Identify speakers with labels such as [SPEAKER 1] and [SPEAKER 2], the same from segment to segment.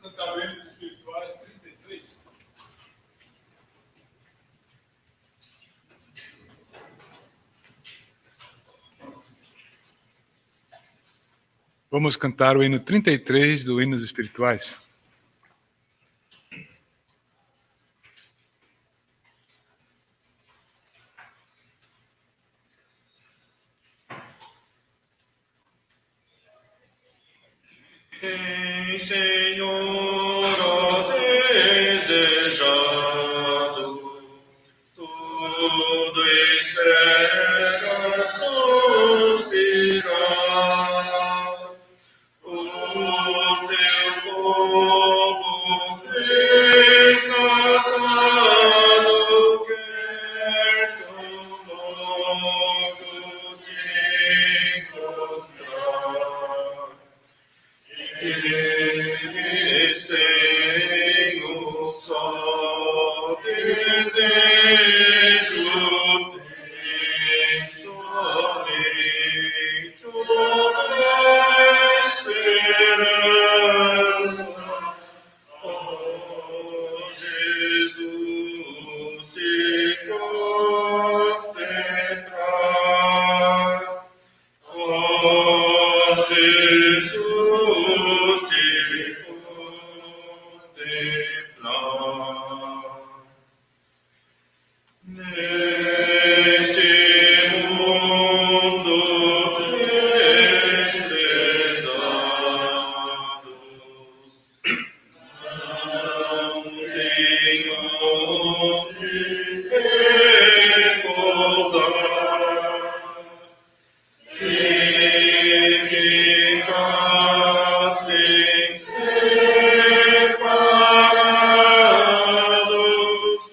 [SPEAKER 1] cantar o Hinos Espirituais 33. Vamos cantar o hino 33 do Hinos Espirituais.
[SPEAKER 2] Senhor, ó desejado, tudo espera suspirar. O teu povo resgatado quer tão logo te encontrar. Eles têm um só desejo, tem somente uma esperança. Oh, Jesus, te contemplar. Oh, Jesus, te contemplar. Neste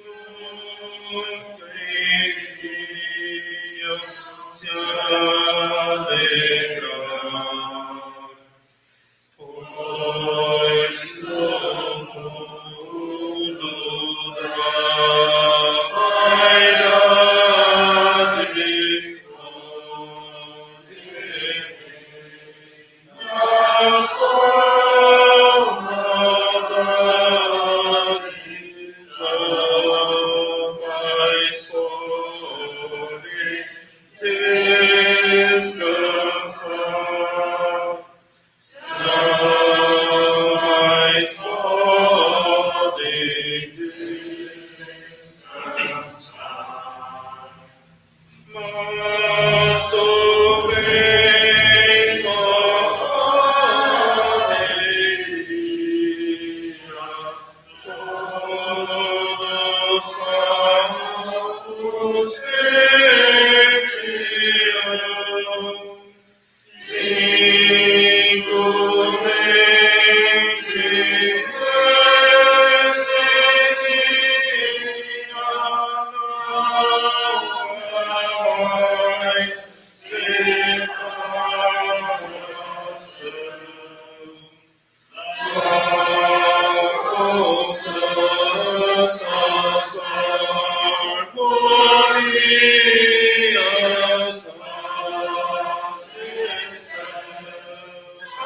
[SPEAKER 2] mundo desprezados, não tem onde repousar. Se ficassem separados, nunca iriam se alegrar. Pois no mundo da vaidade, a saudade jamais pode descansar, jamais pode descansar. Mas tu vens só alegria, todos salvos vestirão. Sim, tu vens e mais separação. Oh, santas harmonias,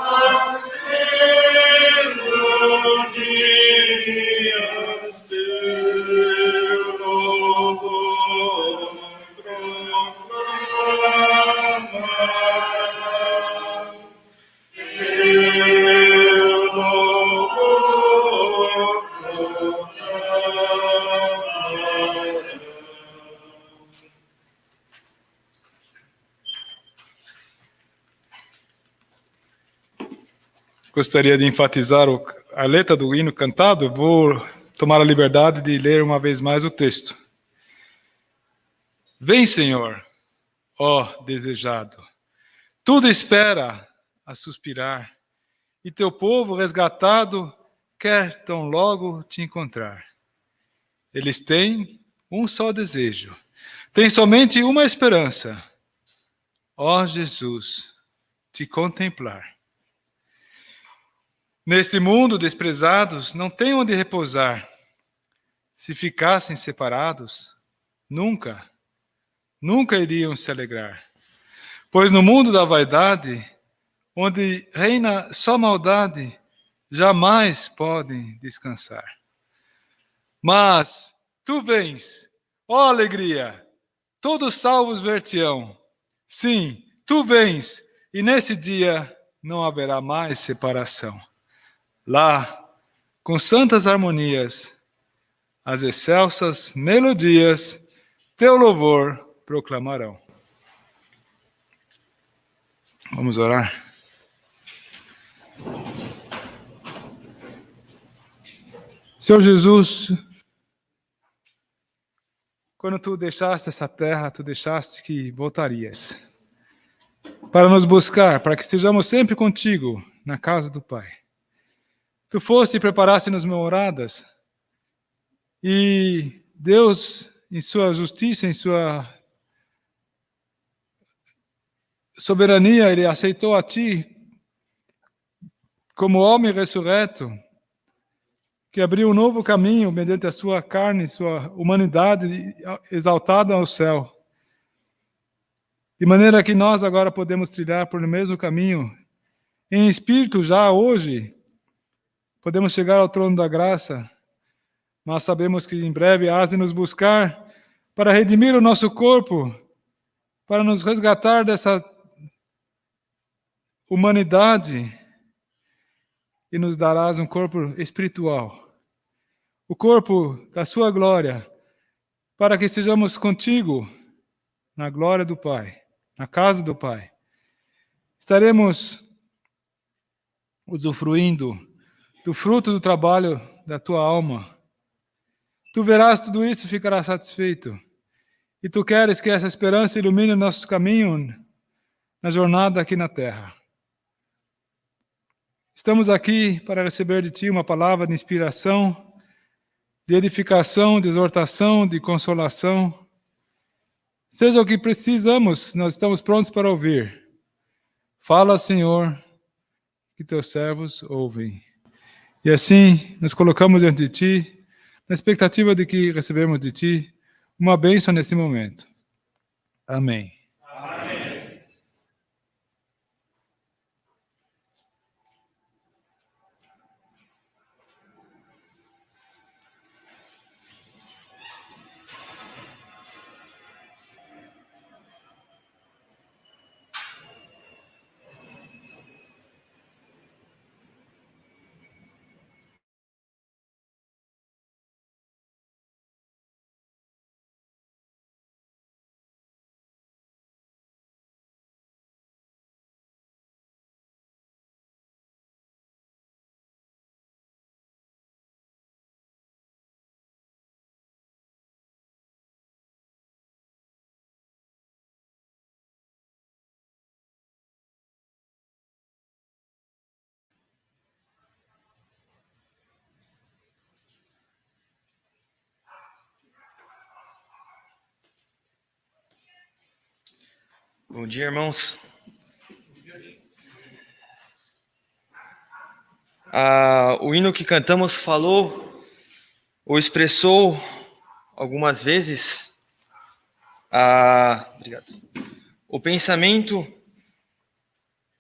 [SPEAKER 2] as melodias teu louvor proclamarão. Teu louvor proclamarão.
[SPEAKER 1] Gostaria de enfatizar a letra do hino cantado. Vou tomar a liberdade de ler uma vez mais o texto. Vem, Senhor, ó desejado, tudo espera a suspirar, e teu povo resgatado quer tão logo te encontrar. Eles têm um só desejo, têm somente uma esperança, ó Jesus, te contemplar. Neste mundo desprezados, não tem onde repousar. Se ficassem separados, nunca iriam se alegrar. Pois no mundo da vaidade, onde reina só maldade, jamais podem descansar. Mas tu vens, ó alegria, todos salvos ver-te-ão. Sim, tu vens, e nesse dia não haverá mais separação. Lá, com santas harmonias, as excelsas melodias, teu louvor proclamarão. Vamos orar? Senhor Jesus, quando tu deixaste essa terra, tu deixaste que voltarias para nos buscar, para que estejamos sempre contigo na casa do Pai. Tu foste e preparaste-nos moradas, e Deus, em sua justiça, em sua soberania, Ele aceitou a ti como homem ressurreto, que abriu um novo caminho mediante a sua carne, sua humanidade exaltada ao céu. De maneira que nós agora podemos trilhar por o mesmo caminho. Em espírito, já hoje, podemos chegar ao trono da graça, mas sabemos que em breve hás de nos buscar para redimir o nosso corpo, para nos resgatar dessa humanidade, e nos darás um corpo espiritual, o corpo da sua glória, para que estejamos contigo na glória do Pai, na casa do Pai. Estaremos usufruindo do fruto do trabalho da tua alma. Tu verás tudo isso e ficarás satisfeito. E tu queres que essa esperança ilumine o nosso caminho na jornada aqui na terra. Estamos aqui para receber de ti uma palavra de inspiração, de edificação, de exortação, de consolação. Seja o que precisamos, nós estamos prontos para ouvir. Fala, Senhor, que teus servos ouvem. E assim, nos colocamos diante de ti, na expectativa de que recebemos de ti uma bênção nesse momento. Amém.
[SPEAKER 2] Amém.
[SPEAKER 3] Bom dia, irmãos. O hino que cantamos falou ou expressou algumas vezes o pensamento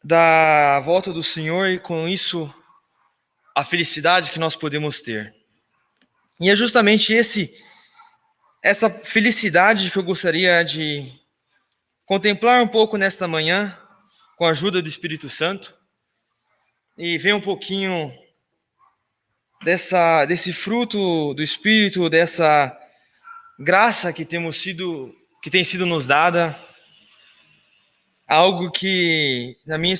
[SPEAKER 3] da volta do Senhor e com isso a felicidade que nós podemos ter. E é justamente essa felicidade que eu gostaria de contemplar um pouco nesta manhã, com a ajuda do Espírito Santo, e ver um pouquinho desse fruto do Espírito, dessa graça que tem sido nos dada, algo que, na minha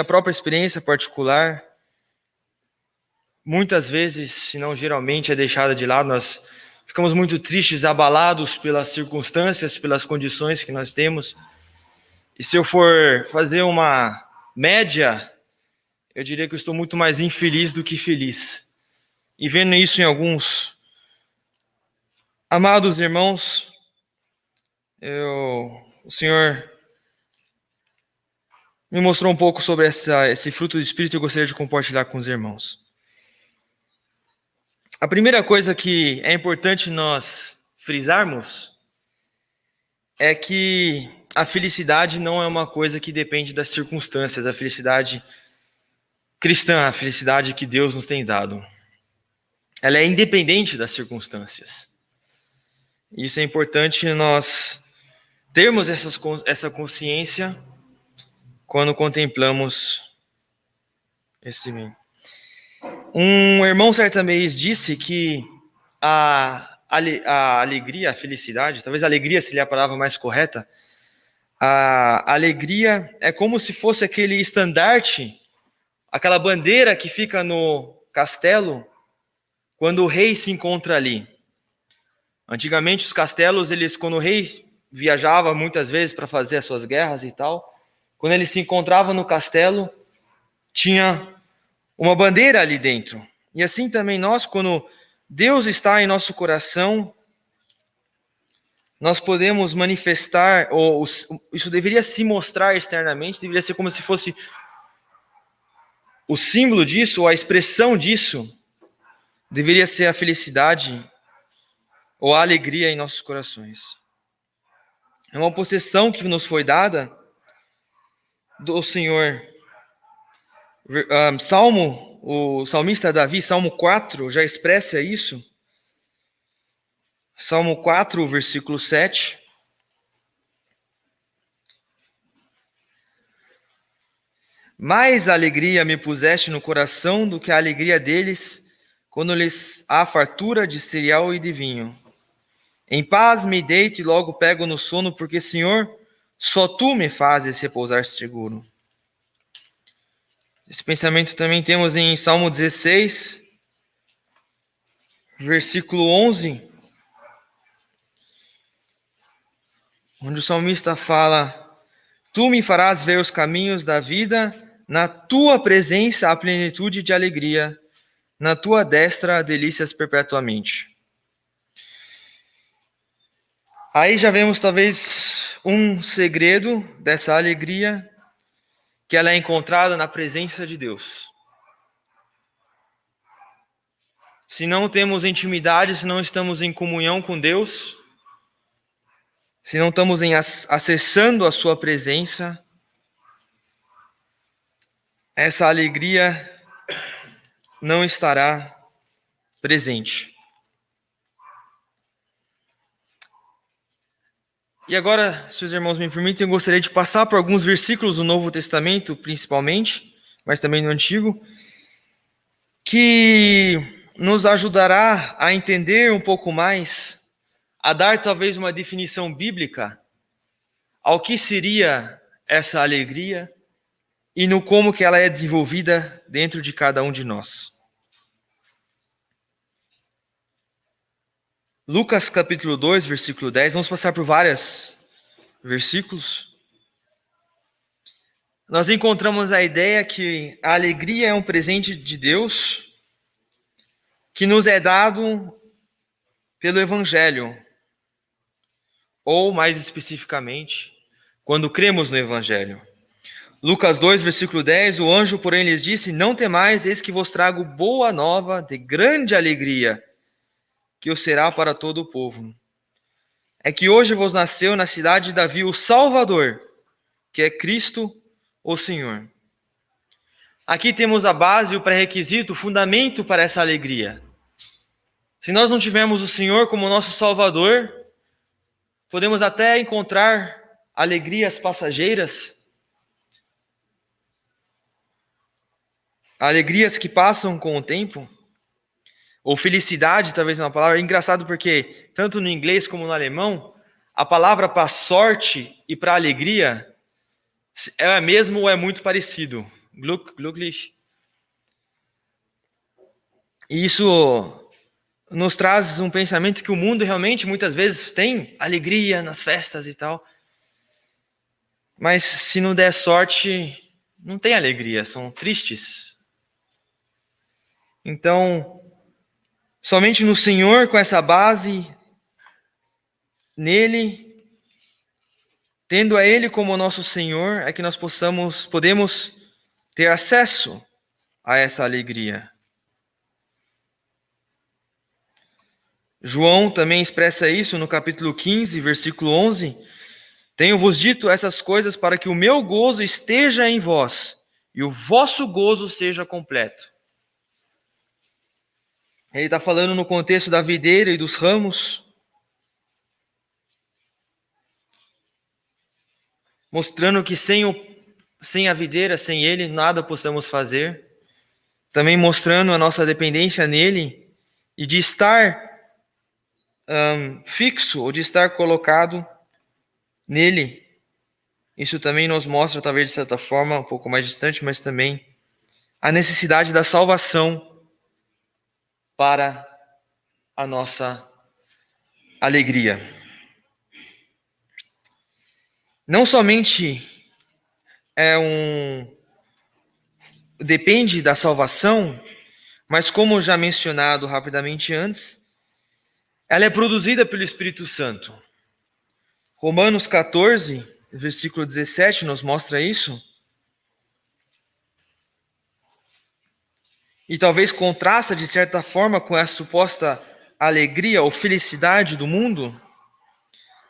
[SPEAKER 3] própria experiência particular, muitas vezes, se não geralmente, é deixada de lado. Nós ficamos muito tristes, abalados pelas circunstâncias, pelas condições que nós temos. E se eu for fazer uma média, eu diria que eu estou muito mais infeliz do que feliz. E vendo isso em alguns amados irmãos, o Senhor me mostrou um pouco sobre esse fruto do Espírito e eu gostaria de compartilhar com os irmãos. A primeira coisa que é importante nós frisarmos é que a felicidade não é uma coisa que depende das circunstâncias. A felicidade cristã, a felicidade que Deus nos tem dado, ela é independente das circunstâncias. Isso é importante nós termos essa consciência quando contemplamos esse bem. Um irmão certa vez disse que a alegria, a felicidade, talvez alegria seria a palavra mais correta, a alegria é como se fosse aquele estandarte, aquela bandeira que fica no castelo quando o rei se encontra ali. Antigamente os castelos, quando o rei viajava muitas vezes para fazer as suas guerras e tal, quando ele se encontrava no castelo, tinha uma bandeira ali dentro. E assim também nós, quando Deus está em nosso coração, nós podemos manifestar, ou isso deveria se mostrar externamente, deveria ser como se fosse o símbolo disso, ou a expressão disso, deveria ser a felicidade ou a alegria em nossos corações. É uma possessão que nos foi dada do Senhor. O salmista Davi, Salmo 4, já expressa isso. Salmo 4, versículo 7. Mais alegria me puseste no coração do que a alegria deles, quando lhes há fartura de cereal e de vinho. Em paz me deito e logo pego no sono, porque, Senhor, só Tu me fazes repousar seguro. Esse pensamento também temos em Salmo 16, versículo 11, onde o salmista fala: Tu me farás ver os caminhos da vida, na Tua presença a plenitude de alegria, na Tua destra delícias perpetuamente. Aí já vemos talvez um segredo dessa alegria, que ela é encontrada na presença de Deus. Se não temos intimidade, se não estamos em comunhão com Deus, se não estamos acessando a sua presença, essa alegria não estará presente. E agora, se os irmãos me permitem, eu gostaria de passar por alguns versículos do Novo Testamento, principalmente, mas também no Antigo, que nos ajudará a entender um pouco mais, a dar talvez uma definição bíblica ao que seria essa alegria e no como que ela é desenvolvida dentro de cada um de nós. Lucas capítulo 2, versículo 10, vamos passar por vários versículos. Nós encontramos a ideia que a alegria é um presente de Deus que nos é dado pelo Evangelho, ou mais especificamente, quando cremos no Evangelho. Lucas 2, versículo 10, o anjo, porém, lhes disse: Não temais, eis que vos trago boa nova de grande alegria, que o será para todo o povo. É que hoje vos nasceu na cidade de Davi o Salvador, que é Cristo o Senhor. Aqui temos a base, o pré-requisito, o fundamento para essa alegria. Se nós não tivermos o Senhor como nosso Salvador, podemos até encontrar alegrias passageiras, alegrias que passam com o tempo, ou felicidade, talvez é uma palavra. É engraçado porque, tanto no inglês como no alemão, a palavra para sorte e para alegria é a mesma ou é muito parecido. Glücklich. E isso nos traz um pensamento que o mundo realmente muitas vezes tem alegria nas festas e tal. Mas se não der sorte, não tem alegria, são tristes. Então, somente no Senhor, com essa base, nele, tendo a Ele como nosso Senhor, é que nós podemos ter acesso a essa alegria. João também expressa isso no capítulo 15, versículo 11. Tenho-vos dito essas coisas para que o meu gozo esteja em vós e o vosso gozo seja completo. Ele está falando no contexto da videira e dos ramos, mostrando que sem a videira, sem ele, nada possamos fazer. Também mostrando a nossa dependência nele e de estar fixo ou de estar colocado nele. Isso também nos mostra, talvez de certa forma, um pouco mais distante, mas também a necessidade da salvação para a nossa alegria. Não somente depende da salvação, mas como já mencionado rapidamente antes, ela é produzida pelo Espírito Santo. Romanos 14, versículo 17, nos mostra isso. E talvez contrasta de certa forma com a suposta alegria ou felicidade do mundo.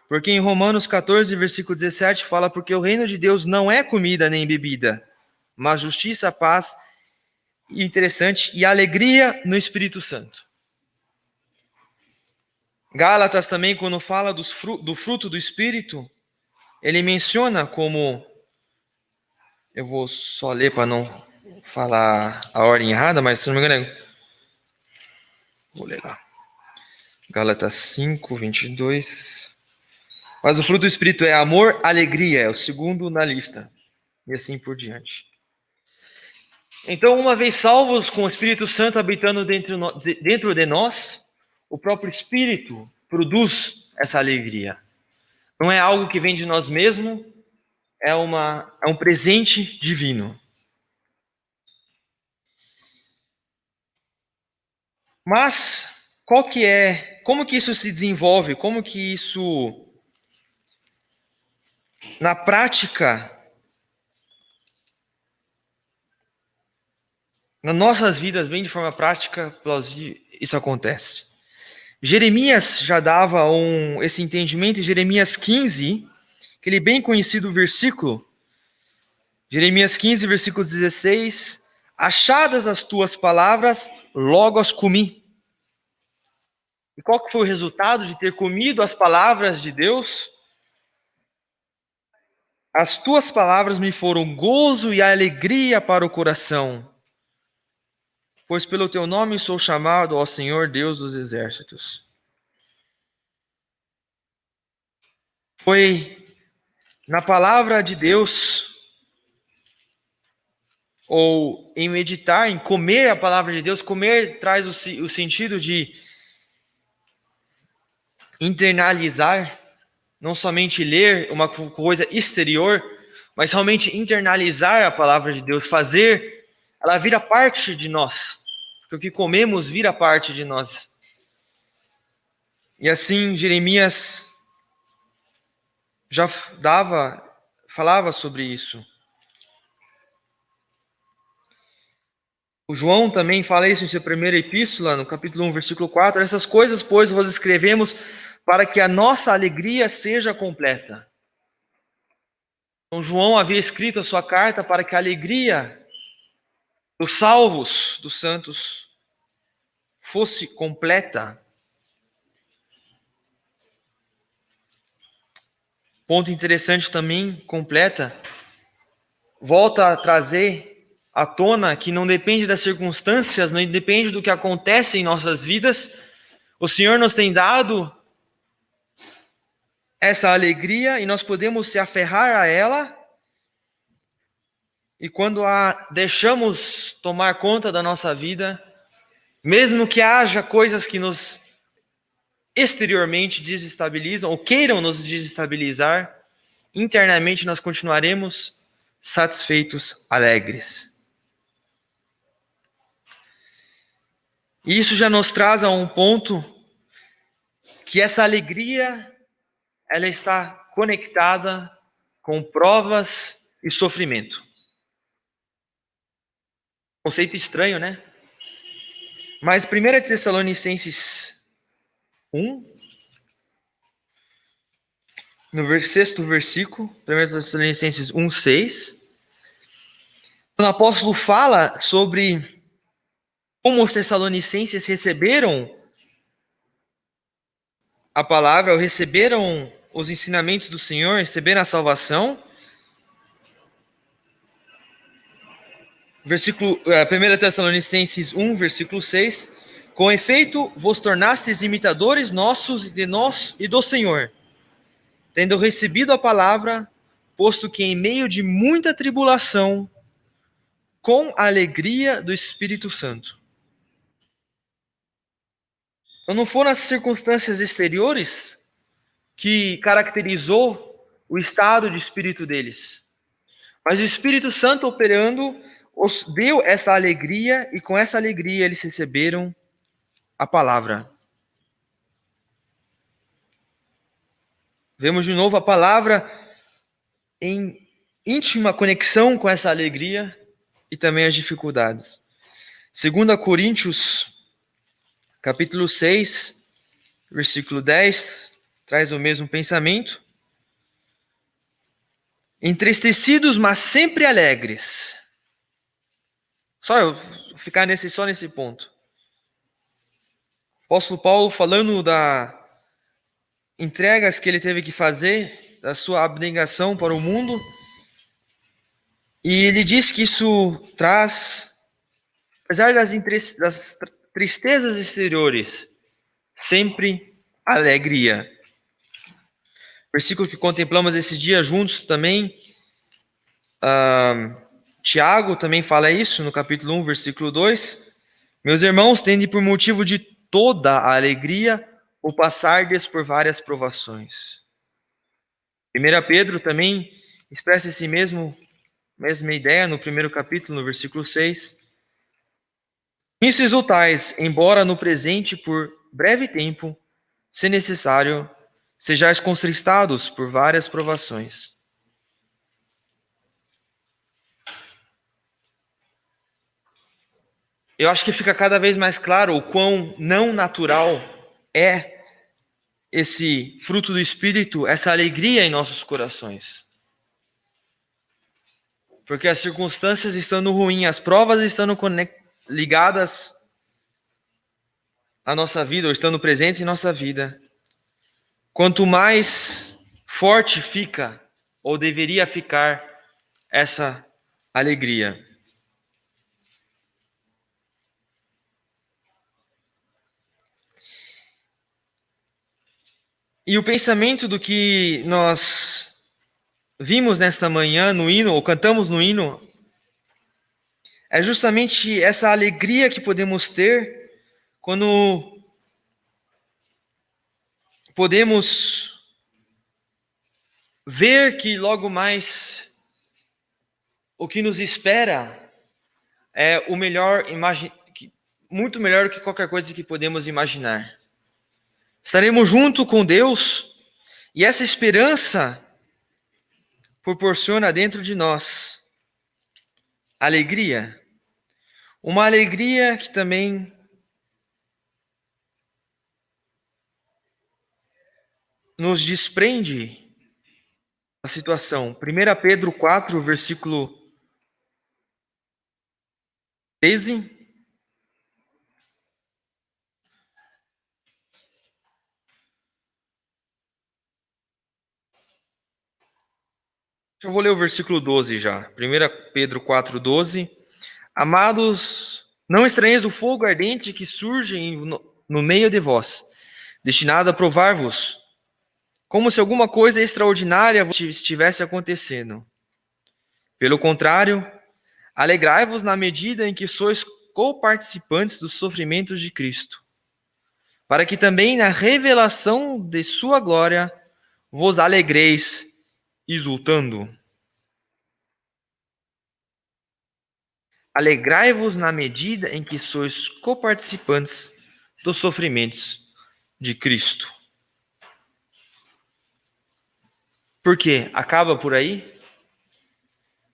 [SPEAKER 3] Porque em Romanos 14, versículo 17, fala: porque o reino de Deus não é comida nem bebida, mas justiça, paz, e interessante, e alegria no Espírito Santo. Gálatas também, quando fala do fruto do Espírito, ele menciona como... Eu vou só ler para não falar a ordem errada, mas se não me engano vou ler lá. Gálatas 5, 22. Mas o fruto do Espírito é amor, alegria, é o segundo na lista. E assim por diante. Então, uma vez salvos com o Espírito Santo habitando dentro de nós, o próprio Espírito produz essa alegria. Não é algo que vem de nós mesmos, é um presente divino. Mas, como que isso se desenvolve? Como que isso, na prática, nas nossas vidas, bem de forma prática, isso acontece? Jeremias já dava esse entendimento em Jeremias 15, aquele bem conhecido versículo. Jeremias 15, versículo 16. Achadas as tuas palavras, logo as comi. E qual que foi o resultado de ter comido as palavras de Deus? As tuas palavras me foram gozo e alegria para o coração, pois pelo teu nome sou chamado, ó Senhor Deus dos exércitos. Foi na palavra de Deus, ou em meditar, em comer a palavra de Deus. Comer traz o sentido de internalizar, não somente ler uma coisa exterior, mas realmente internalizar a palavra de Deus, fazer ela vira parte de nós, porque o que comemos vira parte de nós. E assim Jeremias já falava sobre isso. O João também fala isso em sua primeira epístola, no capítulo 1, versículo 4. Essas coisas, pois, vos escrevemos para que a nossa alegria seja completa. Então, João havia escrito a sua carta para que a alegria dos salvos, dos santos, fosse completa. Ponto interessante também, completa, volta a trazer à tona que não depende das circunstâncias, não depende do que acontece em nossas vidas. O Senhor nos tem dado essa alegria e nós podemos se aferrar a ela. E quando a deixamos tomar conta da nossa vida, mesmo que haja coisas que nos exteriormente desestabilizam ou queiram nos desestabilizar, internamente nós continuaremos satisfeitos, alegres. E isso já nos traz a um ponto que essa alegria, ela está conectada com provas e sofrimento. Conceito estranho, né? Mas 1 Tessalonicenses 1, no sexto versículo, 1 Tessalonicenses 1, 6, Quando o apóstolo fala sobre como os tessalonicenses receberam a palavra, ou receberam os ensinamentos do Senhor, receberam a salvação, versículo 1 Tessalonicenses 1, versículo 6, com efeito vos tornastes imitadores nossos de nós e do Senhor, tendo recebido a palavra, posto que em meio de muita tribulação, com a alegria do Espírito Santo. Então não foram as circunstâncias exteriores que caracterizou o estado de espírito deles, mas o Espírito Santo operando os deu esta alegria, e com essa alegria eles receberam a palavra. Vemos de novo a palavra em íntima conexão com essa alegria e também as dificuldades. 2 Coríntios, capítulo 6, versículo 10, traz o mesmo pensamento. Entristecidos, mas sempre alegres. Só eu ficar só nesse ponto. O apóstolo Paulo falando das entregas que ele teve que fazer, da sua abnegação para o mundo, e ele diz que isso traz, apesar das tristezas exteriores, sempre alegria. Versículo que contemplamos esse dia juntos também, Tiago também fala isso no capítulo 1, versículo 2. Meus irmãos, tende por motivo de toda a alegria o passardes por várias provações. 1 Pedro também expressa esse mesma ideia no primeiro capítulo, no versículo 6. Nisso exultais, embora no presente por breve tempo, se necessário, sejais contristados por várias provações. Eu acho que fica cada vez mais claro o quão não natural é esse fruto do Espírito, essa alegria em nossos corações. Porque as circunstâncias estando ruins, as provas estando ligadas à nossa vida, ou estando presentes em nossa vida, quanto mais forte fica, ou deveria ficar, essa alegria. E o pensamento do que nós vimos nesta manhã no hino, ou cantamos no hino, é justamente essa alegria que podemos ter quando podemos ver que logo mais o que nos espera é o melhor, muito melhor do que qualquer coisa que podemos imaginar. Estaremos junto com Deus, e essa esperança proporciona dentro de nós alegria. Uma alegria que também nos desprende da situação. 1 Pedro 4, versículo 13. Eu vou ler o versículo 12 já. 1 Pedro 4, 12. Amados, não estranheis o fogo ardente que surge no meio de vós, destinado a provar-vos, como se alguma coisa extraordinária estivesse acontecendo. Pelo contrário, alegrai-vos na medida em que sois coparticipantes dos sofrimentos de Cristo, para que também na revelação de sua glória vos alegreis exultando. Alegrai-vos na medida em que sois coparticipantes dos sofrimentos de Cristo. Por quê? Acaba por aí?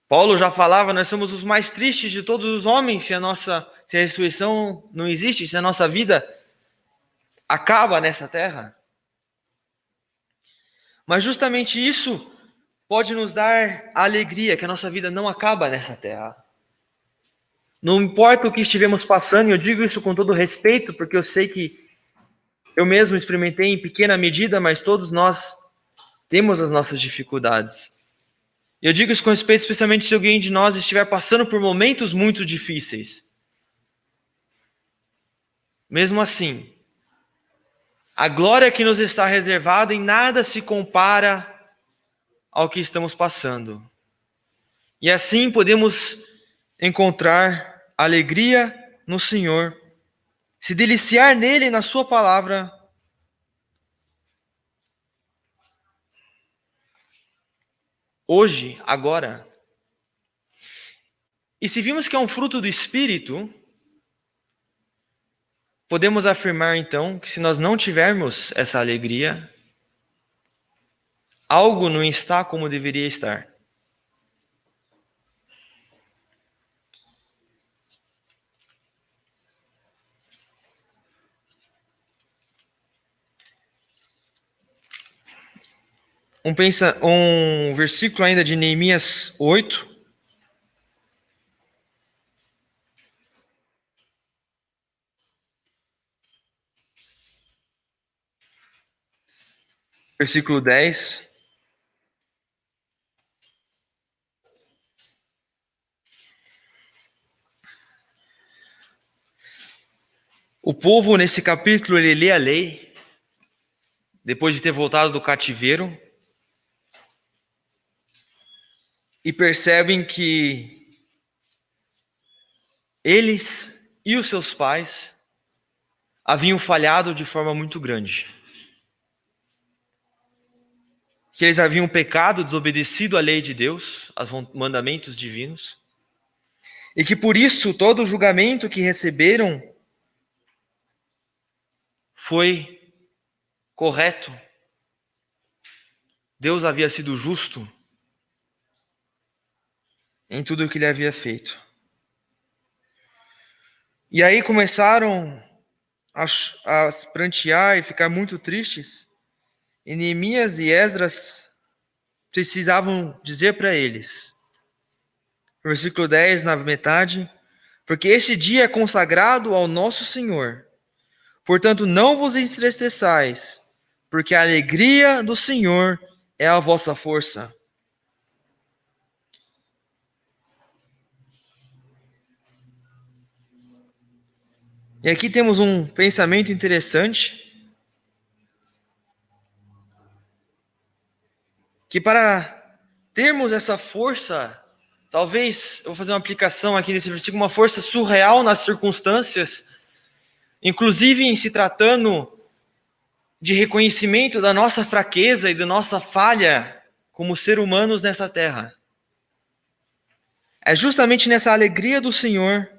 [SPEAKER 3] Paulo já falava, nós somos os mais tristes de todos os homens se a ressurreição não existe, se a nossa vida acaba nessa terra. Mas justamente isso pode nos dar a alegria que a nossa vida não acaba nessa terra. Não importa o que estivemos passando, e eu digo isso com todo respeito, porque eu sei que eu mesmo experimentei em pequena medida, mas todos nós temos as nossas dificuldades. Eu digo isso com respeito, especialmente se alguém de nós estiver passando por momentos muito difíceis. Mesmo assim, a glória que nos está reservada em nada se compara ao que estamos passando. E assim podemos encontrar alegria no Senhor, se deliciar nele, na sua palavra. Hoje, agora. E se vimos que é um fruto do Espírito, podemos afirmar então que se nós não tivermos essa alegria, algo não está como deveria estar. Um versículo ainda de Neemias 8. Versículo 10. O povo, nesse capítulo, ele lê a lei, depois de ter voltado do cativeiro, e percebem que eles e os seus pais haviam falhado de forma muito grande. Que eles haviam pecado, desobedecido à lei de Deus, aos mandamentos divinos, e que por isso todo o julgamento que receberam foi correto. Deus havia sido justo em tudo o que ele havia feito. E aí começaram a prantear e ficar muito tristes. E Neemias e Esdras precisavam dizer para eles, versículo 10, na metade, porque este dia é consagrado ao nosso Senhor. Portanto, não vos entristeçais, porque a alegria do Senhor é a vossa força. E aqui temos um pensamento interessante, que para termos essa força, talvez, eu vou fazer uma aplicação aqui nesse versículo, uma força surreal nas circunstâncias, inclusive em se tratando de reconhecimento da nossa fraqueza e da nossa falha como seres humanos nessa terra. É justamente nessa alegria do Senhor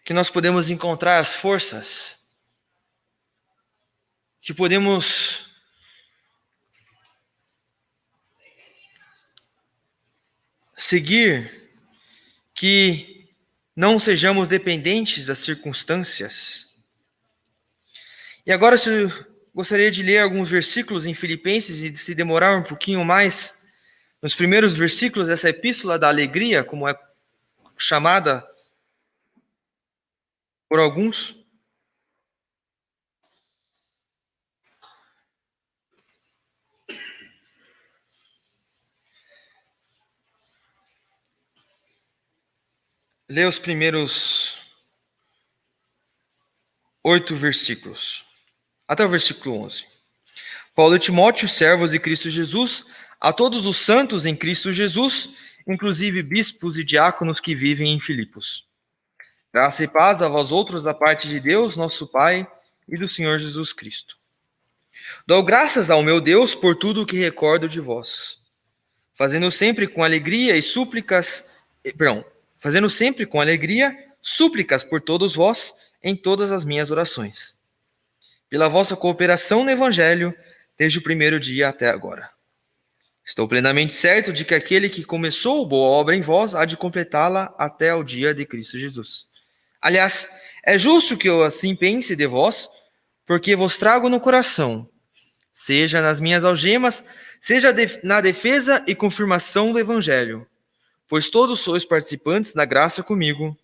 [SPEAKER 3] que nós podemos encontrar as forças, que podemos seguir, que não sejamos dependentes das circunstâncias. E agora eu gostaria de ler alguns versículos em Filipenses e de se demorar um pouquinho mais nos primeiros versículos dessa epístola da alegria, como é chamada por alguns. Lê os primeiros 8 versículos, até o versículo 11. Paulo e Timóteo, servos de Cristo Jesus, a todos os santos em Cristo Jesus, inclusive bispos e diáconos que vivem em Filipos. Graça e paz a vós outros da parte de Deus, nosso Pai, e do Senhor Jesus Cristo. Dou graças ao meu Deus por tudo o que recordo de vós, fazendo sempre com alegria súplicas por todos vós em todas as minhas orações, pela vossa cooperação no Evangelho, desde o primeiro dia até agora. Estou plenamente certo de que aquele que começou boa obra em vós há de completá-la até ao dia de Cristo Jesus. Aliás, é justo que eu assim pense de vós, porque vos trago no coração, seja nas minhas algemas, seja na defesa e confirmação do Evangelho, pois todos sois participantes da graça comigo,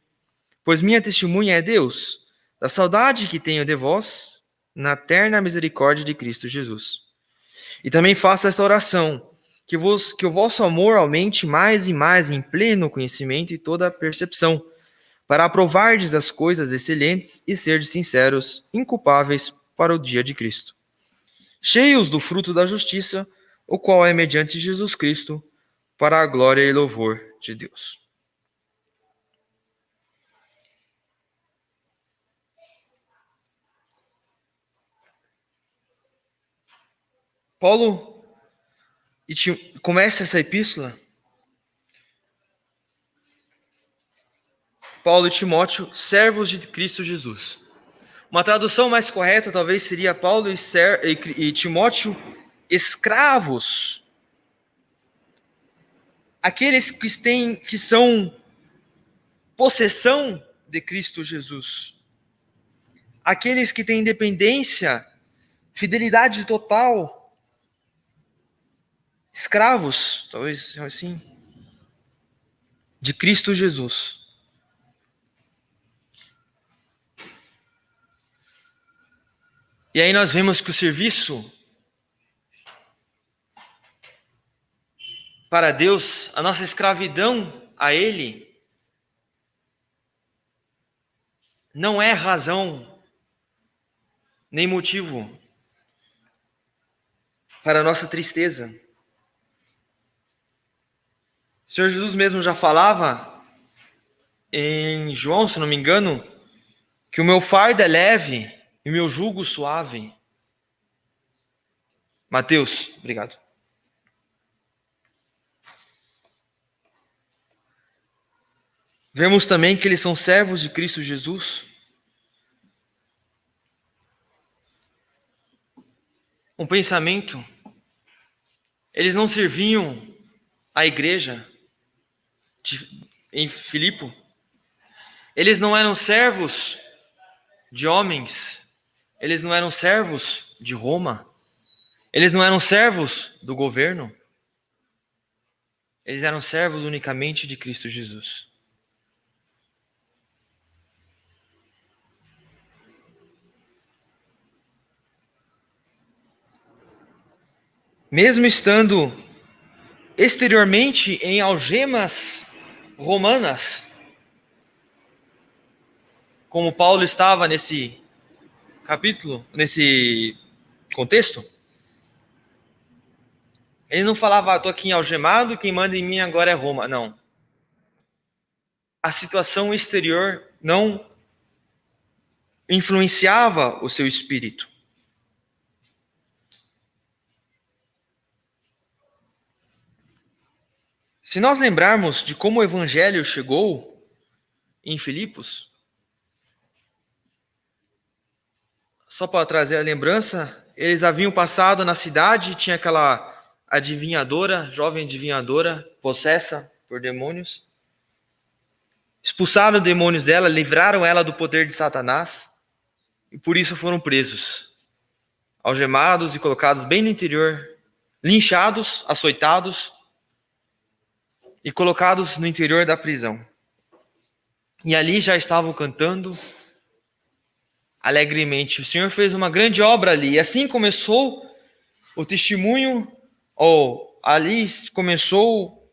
[SPEAKER 3] pois minha testemunha é Deus, da saudade que tenho de vós, na eterna misericórdia de Cristo Jesus. E também faço esta oração, que o vosso amor aumente mais e mais em pleno conhecimento e toda percepção, para aprovardes as coisas excelentes e serdes sinceros, inculpáveis para o dia de Cristo, cheios do fruto da justiça, o qual é mediante Jesus Cristo, para a glória e louvor de Deus. Paulo começa essa epístola. Paulo e Timóteo, servos de Cristo Jesus. Uma tradução mais correta talvez seria Paulo e Timóteo, escravos. Aqueles que são possessão de Cristo Jesus. Aqueles que têm independência, fidelidade total. Escravos, talvez assim, de Cristo Jesus. E aí nós vemos que o serviço para Deus, a nossa escravidão a Ele, não é razão nem motivo para a nossa tristeza. O Senhor Jesus mesmo já falava em João, se não me engano, que o meu fardo é leve e o meu jugo suave. Mateus, obrigado. Vemos também que eles são servos de Cristo Jesus. Um pensamento, eles não serviam a igreja em Filipe. Eles não eram servos de homens, eles não eram servos de Roma, eles não eram servos do governo, eles eram servos unicamente de Cristo Jesus. Mesmo estando exteriormente em algemas romanas, como Paulo estava nesse capítulo, nesse contexto, ele não falava, estou aqui algemado, quem manda em mim agora é Roma. Não. A situação exterior não influenciava o seu espírito. Se nós lembrarmos de como o evangelho chegou em Filipos, só para trazer a lembrança, eles haviam passado na cidade, tinha aquela adivinhadora, jovem adivinhadora, possessa por demônios. Expulsaram os demônios dela, livraram ela do poder de Satanás, e por isso foram presos, algemados e colocados bem no interior, linchados, açoitados, e colocados no interior da prisão. E ali já estavam cantando alegremente. O Senhor fez uma grande obra ali. E assim começou o testemunho, ou ali começou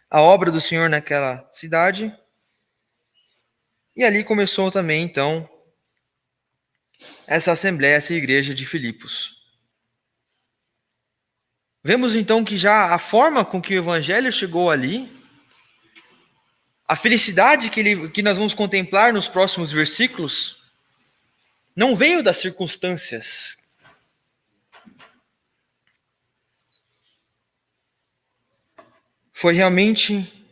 [SPEAKER 3] a obra do Senhor naquela cidade. E ali começou também, então, essa assembleia, essa igreja de Filipos. Vemos então que já a forma com que o evangelho chegou ali, a felicidade que nós vamos contemplar nos próximos versículos, não veio das circunstâncias. Foi realmente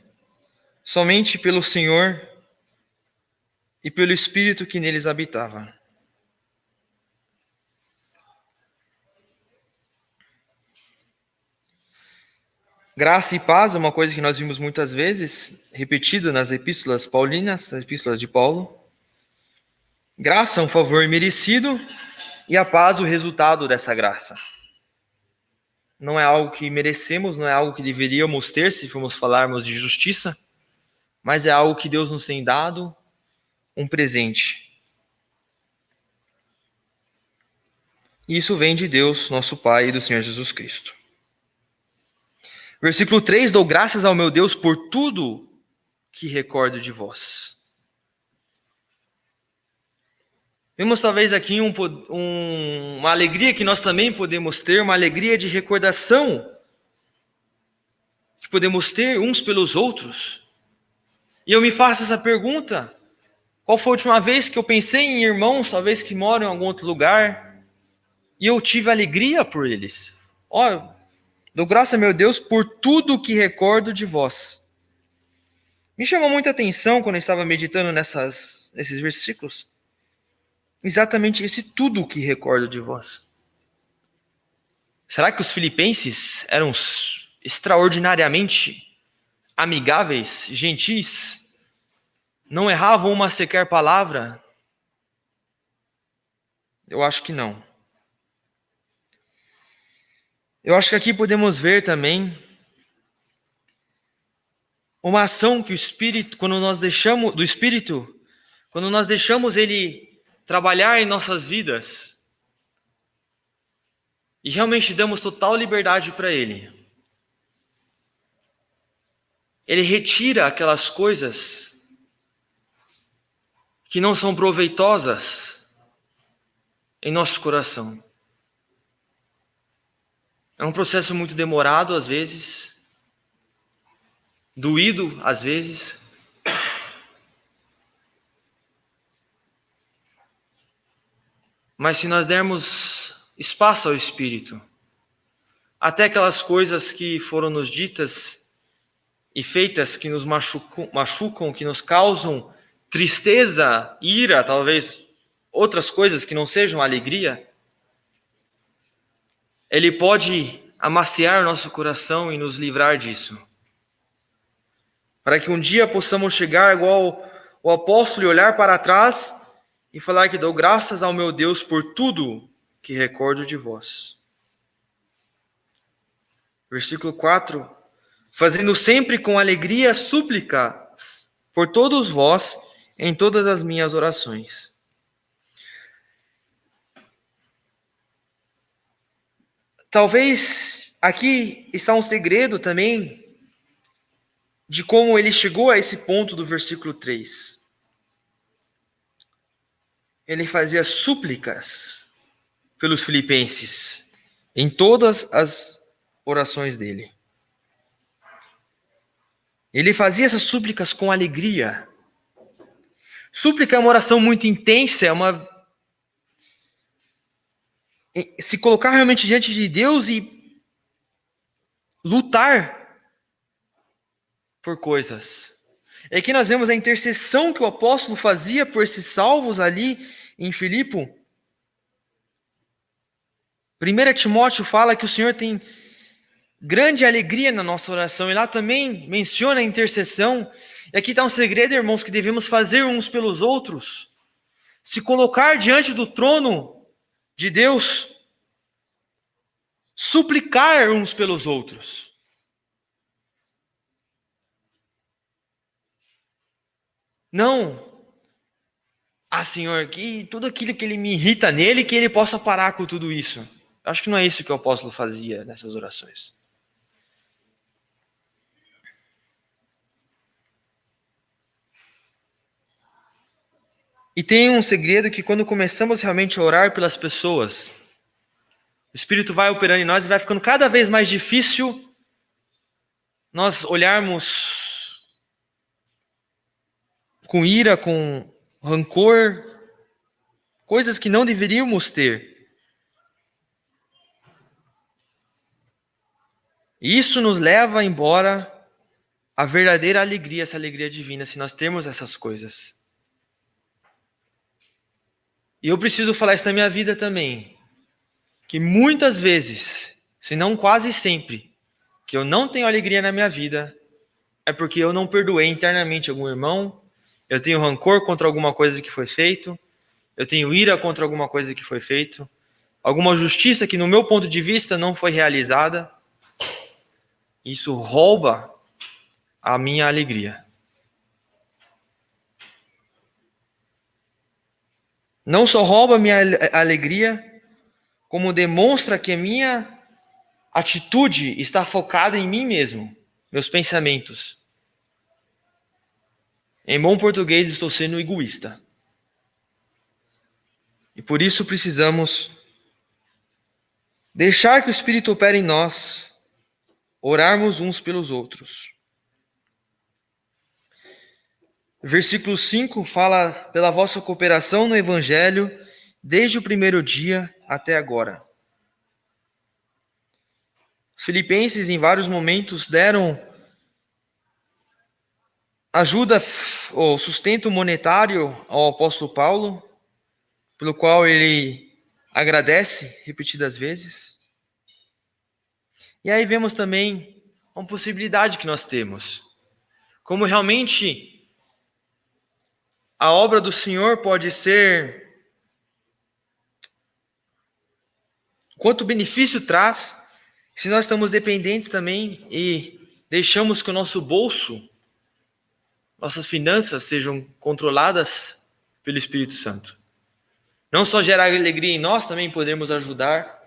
[SPEAKER 3] somente pelo Senhor e pelo Espírito que neles habitava. Graça e paz é uma coisa que nós vimos muitas vezes, repetida nas epístolas paulinas, nas epístolas de Paulo. Graça é um favor merecido e a paz o resultado dessa graça. não é algo que merecemos, não é algo que deveríamos ter se formos falarmos de justiça, mas é algo que Deus nos tem dado, um presente. E isso vem de Deus, nosso Pai, e do Senhor Jesus Cristo. Versículo 3: dou graças ao meu Deus por tudo que recordo de vós. Vemos talvez aqui uma alegria que nós também podemos ter, uma alegria de recordação que podemos ter uns pelos outros. E eu me faço essa pergunta: qual foi a última vez que eu pensei em irmãos, talvez que moram em algum outro lugar, e eu tive alegria por eles? Dou graças a meu Deus por tudo que recordo de vós. Me chamou muita atenção quando eu estava meditando nesses versículos. Exatamente esse tudo que recordo de vós. Será que os filipenses eram extraordinariamente amigáveis, gentis? Não erravam uma sequer palavra? Eu acho que não. Eu acho que aqui podemos ver também uma ação que o Espírito, quando nós deixamos ele trabalhar em nossas vidas e realmente damos total liberdade para ele. Ele retira aquelas coisas que não são proveitosas em nosso coração. É um processo muito demorado às vezes, doído às vezes. Mas se nós dermos espaço ao Espírito, até aquelas coisas que foram nos ditas e feitas que nos machucam, que nos causam tristeza, ira, talvez outras coisas que não sejam alegria, Ele pode amaciar nosso coração e nos livrar disso. Para que um dia possamos chegar igual o apóstolo e olhar para trás e falar que dou graças ao meu Deus por tudo que recordo de vós. Versículo 4. Fazendo sempre com alegria súplicas por todos vós em todas as minhas orações. Talvez aqui está um segredo também de como ele chegou a esse ponto do versículo 3. Ele fazia súplicas pelos filipenses em todas as orações dele. Ele fazia essas súplicas com alegria. Súplica é uma oração muito intensa, se colocar realmente diante de Deus e lutar por coisas. E aqui nós vemos a intercessão que o apóstolo fazia por esses salvos ali em Filipe. 1 Timóteo fala que o Senhor tem grande alegria na nossa oração, e lá também menciona a intercessão. E aqui está um segredo, irmãos, que devemos fazer uns pelos outros. Se colocar diante do trono de Deus, suplicar uns pelos outros. Não, Senhor, que tudo aquilo que ele me irrita nele, que ele possa parar com tudo isso. Acho que não é isso que o apóstolo fazia nessas orações. E tem um segredo que quando começamos realmente a orar pelas pessoas, o Espírito vai operando em nós e vai ficando cada vez mais difícil nós olharmos com ira, com rancor, coisas que não deveríamos ter. E isso nos leva embora a verdadeira alegria, essa alegria divina, se nós temos essas coisas. E eu preciso falar isso na minha vida também, que muitas vezes, se não quase sempre, que eu não tenho alegria na minha vida, é porque eu não perdoei internamente algum irmão, eu tenho rancor contra alguma coisa que foi feito, eu tenho ira contra alguma coisa que foi feito, alguma justiça que, no meu ponto de vista, não foi realizada, isso rouba a minha alegria. Não só rouba a minha alegria, como demonstra que a minha atitude está focada em mim mesmo, meus pensamentos. Em bom português, estou sendo egoísta. E por isso precisamos deixar que o Espírito opere em nós, orarmos uns pelos outros. Versículo 5 fala pela vossa cooperação no Evangelho desde o primeiro dia até agora. Os filipenses, em vários momentos, deram ajuda ou sustento monetário ao apóstolo Paulo, pelo qual ele agradece repetidas vezes. E aí vemos também uma possibilidade que nós temos. Como realmente a obra do Senhor pode ser, quanto benefício traz, se nós estamos dependentes também e deixamos que o nosso bolso, nossas finanças sejam controladas pelo Espírito Santo. Não só gerar alegria em nós, também podemos ajudar,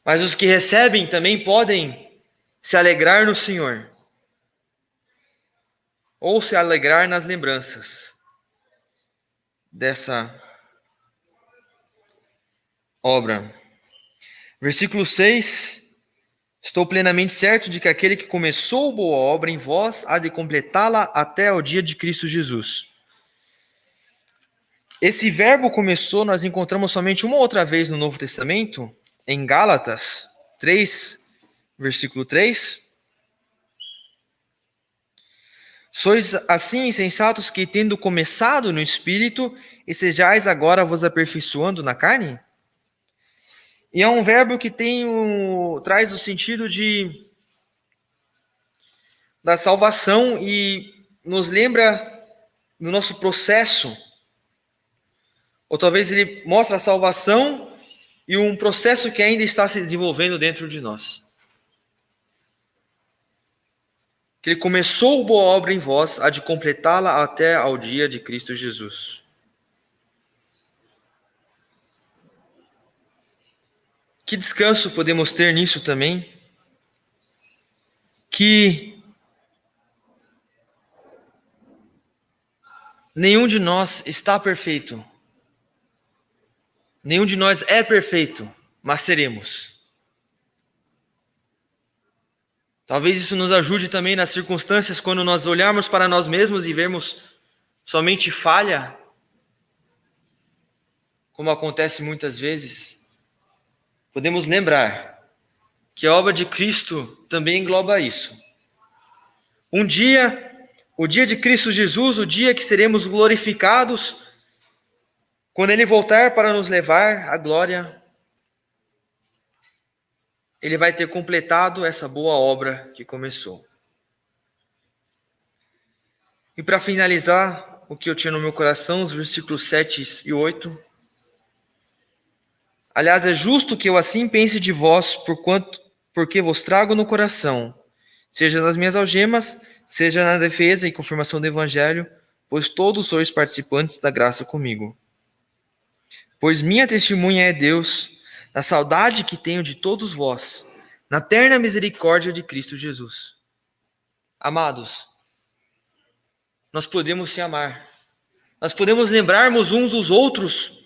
[SPEAKER 3] mas os que recebem também podem se alegrar no Senhor, ou se alegrar nas lembranças dessa obra. Versículo 6: estou plenamente certo de que aquele que começou boa obra em vós há de completá-la até o dia de Cristo Jesus. Esse verbo começou, nós encontramos somente uma outra vez no Novo Testamento, em Gálatas 3, versículo 3. Sois assim insensatos que, tendo começado no Espírito, estejais agora vos aperfeiçoando na carne? E é um verbo que traz o sentido da salvação e nos lembra no nosso processo. Ou talvez ele mostre a salvação e um processo que ainda está se desenvolvendo dentro de nós. Que ele começou boa obra em vós, há de completá-la até ao dia de Cristo Jesus. Que descanso podemos ter nisso também? Que nenhum de nós está perfeito. Nenhum de nós é perfeito, mas seremos. Talvez isso nos ajude também nas circunstâncias quando nós olharmos para nós mesmos e vermos somente falha, como acontece muitas vezes. Podemos lembrar que a obra de Cristo também engloba isso. Um dia, o dia de Cristo Jesus, o dia que seremos glorificados, quando Ele voltar para nos levar à glória, Ele vai ter completado essa boa obra que começou. E para finalizar, o que eu tinha no meu coração, os versículos 7 e 8. Aliás, é justo que eu assim pense de vós, porque vos trago no coração, seja nas minhas algemas, seja na defesa e confirmação do Evangelho, pois todos sois participantes da graça comigo. Pois minha testemunha é Deus, na saudade que tenho de todos vós, na terna misericórdia de Cristo Jesus. Amados, nós podemos se amar, nós podemos lembrarmos uns dos outros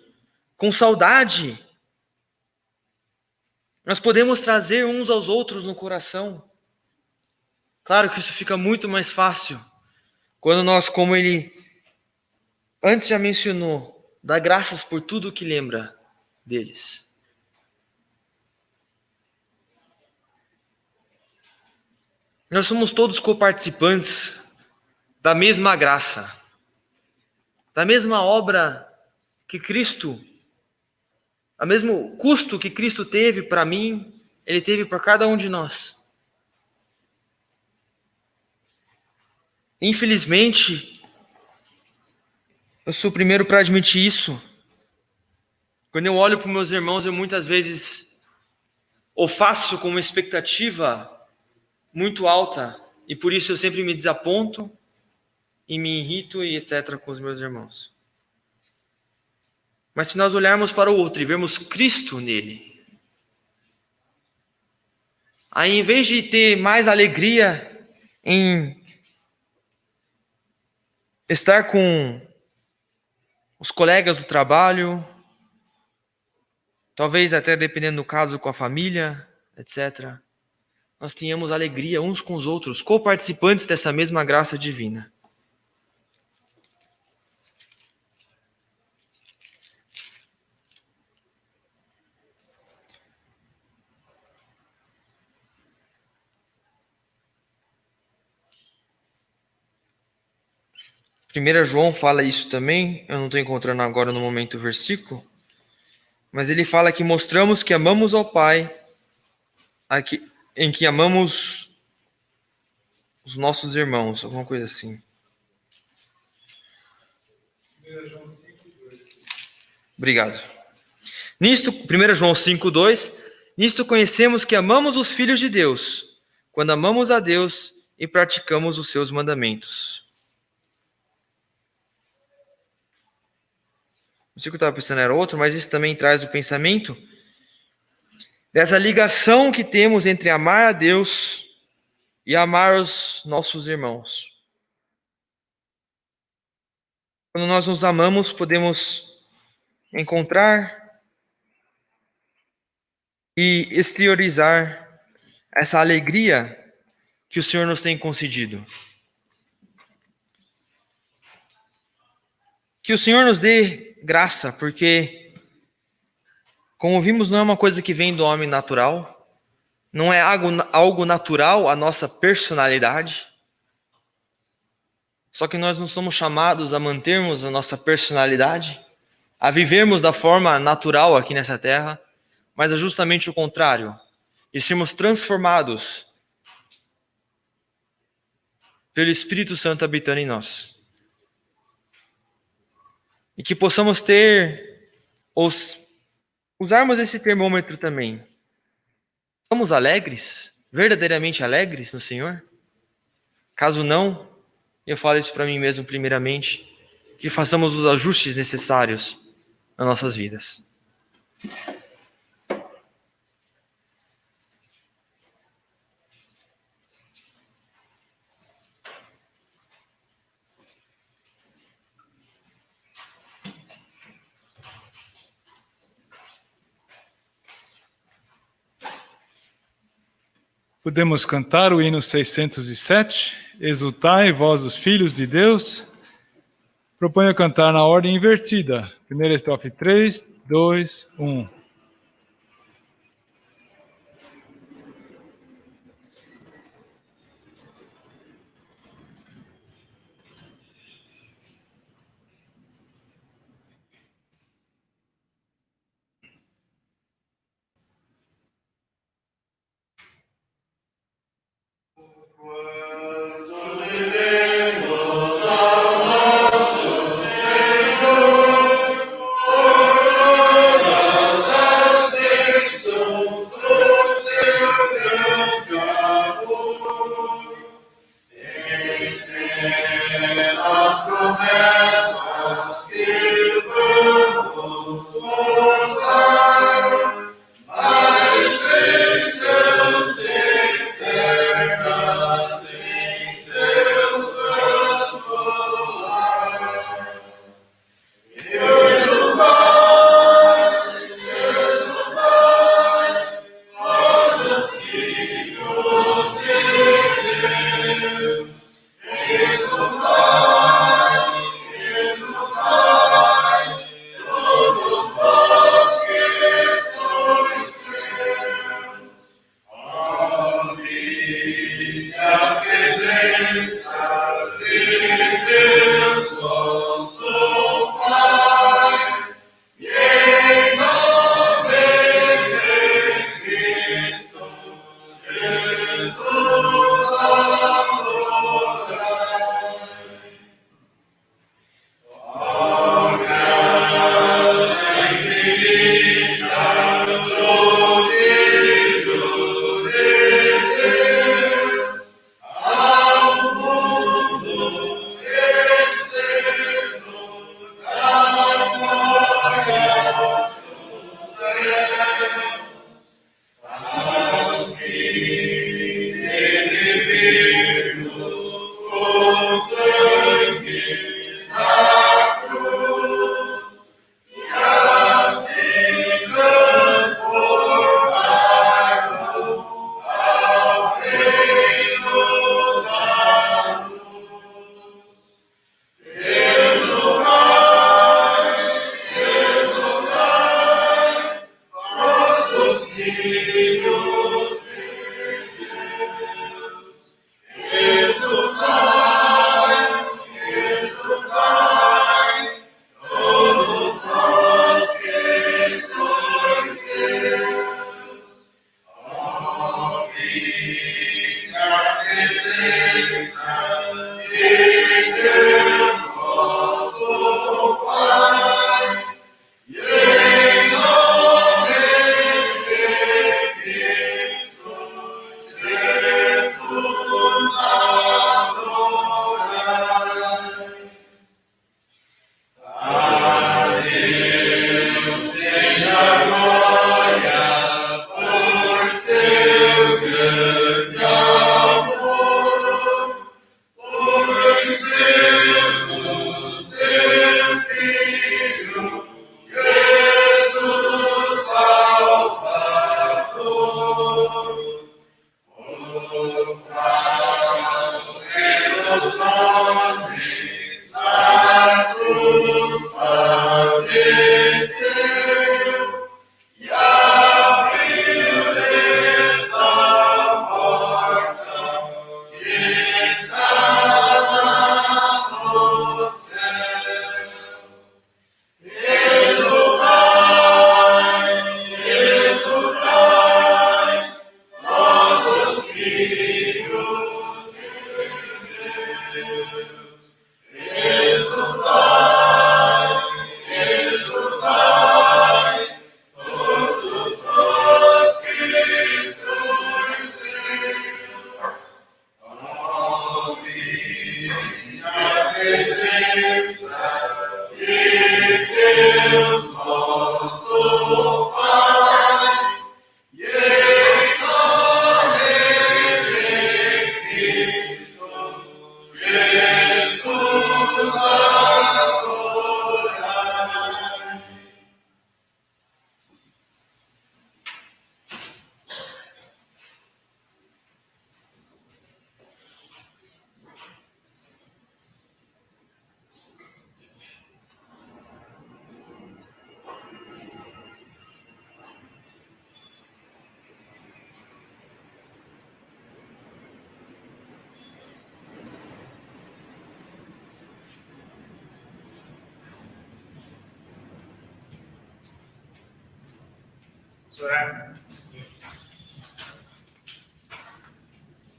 [SPEAKER 3] com saudade, nós podemos trazer uns aos outros no coração. Claro que isso fica muito mais fácil quando nós, como ele antes já mencionou, dá graças por tudo que lembra deles. Nós somos todos coparticipantes da mesma graça, da mesma obra que Cristo, o mesmo custo que Cristo teve para mim, Ele teve para cada um de nós. Infelizmente, eu sou o primeiro para admitir isso. Quando eu olho para os meus irmãos, eu muitas vezes o faço com uma expectativa muito alta, e por isso eu sempre me desaponto e me irrito e etc. com os meus irmãos. Mas se nós olharmos para o outro e vermos Cristo nele, aí em vez de ter mais alegria em estar com os colegas do trabalho, talvez até dependendo do caso com a família, etc., nós tenhamos alegria uns com os outros, co-participantes dessa mesma graça divina. Primeira João fala isso também, eu não estou encontrando agora no momento o versículo, mas ele fala que mostramos que amamos ao Pai, em que amamos os nossos irmãos, alguma coisa assim. Obrigado. Nisto, 1 João 5,2, nisto conhecemos que amamos os filhos de Deus, quando amamos a Deus e praticamos os seus mandamentos. O versículo que eu estava pensando era outro, mas isso também traz o pensamento dessa ligação que temos entre amar a Deus e amar os nossos irmãos. Quando nós nos amamos, podemos encontrar e exteriorizar essa alegria que o Senhor nos tem concedido. Que o Senhor nos dê graça, porque, como vimos, não é uma coisa que vem do homem natural, não é algo natural a nossa personalidade. Só que nós não somos chamados a mantermos a nossa personalidade, a vivermos da forma natural aqui nessa terra, mas é justamente o contrário, e sermos transformados pelo Espírito Santo habitando em nós. E que possamos usarmos esse termômetro também. Somos alegres? Verdadeiramente alegres no Senhor? Caso não, eu falo isso para mim mesmo primeiramente, que façamos os ajustes necessários nas nossas vidas.
[SPEAKER 1] Podemos cantar o hino 607, Exultai, vós os filhos de Deus. Proponho cantar na ordem invertida. Primeira estrofe 3, 2, 1.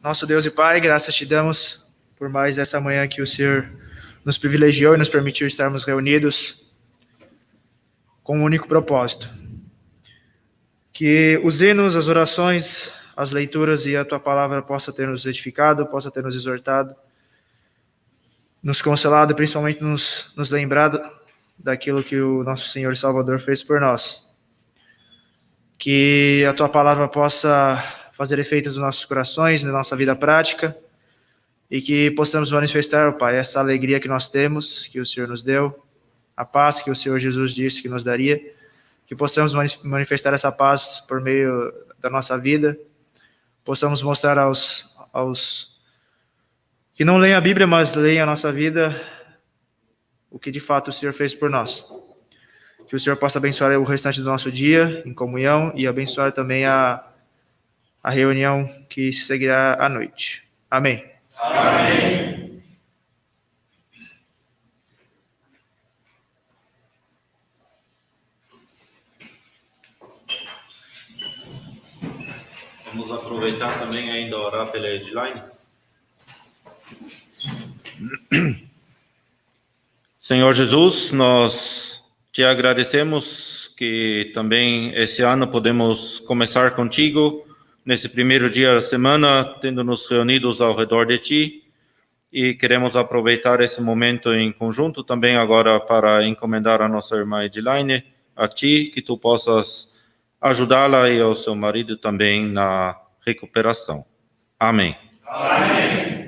[SPEAKER 3] Nosso Deus e Pai, graças te damos por mais essa manhã que o Senhor nos privilegiou e nos permitiu estarmos reunidos com um único propósito. Que os hinos, as orações, as leituras e a Tua palavra possa ter nos edificado, possa ter nos exortado, nos consolado e principalmente nos lembrado daquilo que o nosso Senhor e Salvador fez por nós. Que a Tua palavra possa fazer efeitos nos nossos corações, na nossa vida prática, e que possamos manifestar, Pai, essa alegria que nós temos, que o Senhor nos deu, a paz que o Senhor Jesus disse que nos daria, que possamos manifestar essa paz por meio da nossa vida, possamos mostrar aos que não leem a Bíblia, mas leem a nossa vida, o que de fato o Senhor fez por nós. Que o Senhor possa abençoar o restante do nosso dia em comunhão e abençoar também a reunião que seguirá à noite. Amém.
[SPEAKER 2] Amém.
[SPEAKER 4] Vamos aproveitar também ainda orar pela Edline. Senhor Jesus, nós te agradecemos que também esse ano podemos começar contigo nesse primeiro dia da semana, tendo-nos reunidos ao redor de ti, e queremos aproveitar esse momento em conjunto também agora para encomendar a nossa irmã Edline a ti, que tu possas ajudá-la e ao seu marido também na recuperação. Amém.
[SPEAKER 2] Amém.